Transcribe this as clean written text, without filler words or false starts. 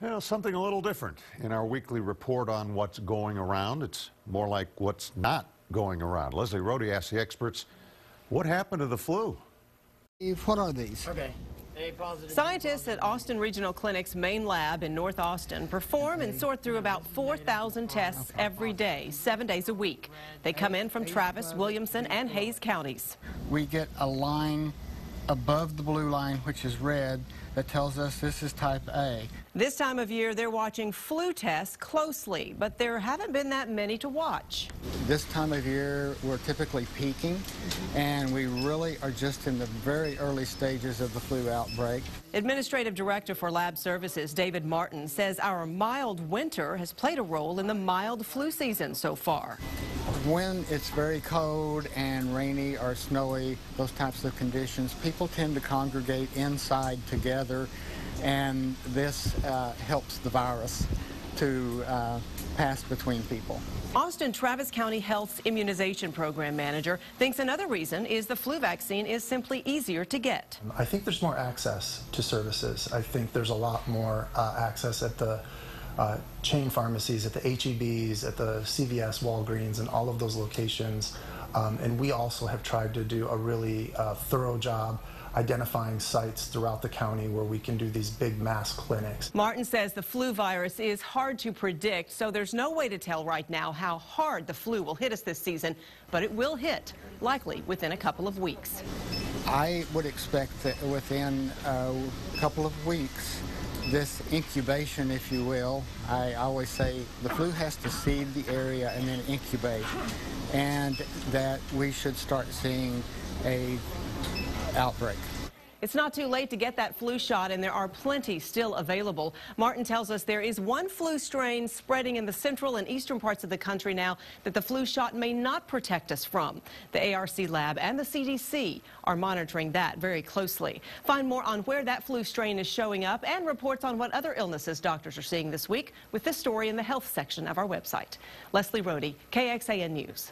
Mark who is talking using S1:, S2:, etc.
S1: Well, something a little different in our weekly report on what's going around. It's more like what's not going around. Leslie Rohde asked the experts, what happened to the flu?
S2: What are these?
S3: Okay.
S4: Scientists at Austin Regional Clinic's main lab in North Austin perform and sort through about 4,000 tests every day, 7 days a week. They come in from Travis, Williamson, and Hays counties.
S2: We get a line above the blue line, which is red, that tells us this is type A.
S4: This time of year, they're watching flu tests closely, but there haven't been that many to watch.
S2: This time of year, we're typically peaking, and we really are just in the very early stages of the flu outbreak.
S4: Administrative Director for Lab Services, David Martin, says our mild winter has played a role in the mild flu season so far.
S2: When it's very cold and rainy or snowy, those types of conditions, people tend to congregate inside together, and this helps the virus to pass between people.
S4: Austin Travis County Health's immunization program manager thinks another reason is the flu vaccine is simply easier to get.
S5: I think there's more access to services. I think there's a lot more access at the chain pharmacies, at the HEBs, at the CVS, Walgreens, and all of those locations. And we also have tried to do a really thorough job identifying sites throughout the county where we can do these big mass clinics.
S4: Martin says the flu virus is hard to predict, so there's no way to tell right now how hard the flu will hit us this season, but it will hit, likely within a couple of weeks.
S2: I would expect that within a couple of weeks, this incubation, if you will, I always say the flu has to seed the area and then incubate, and that we should start seeing a outbreak.
S4: It's not too late to get that flu shot, and there are plenty still available. Martin tells us there is one flu strain spreading in the central and eastern parts of the country now that the flu shot may not protect us from. The ARC lab and the CDC are monitoring that very closely. Find more on where that flu strain is showing up and reports on what other illnesses doctors are seeing this week with this story in the health section of our website. Leslie Rohde, KXAN News.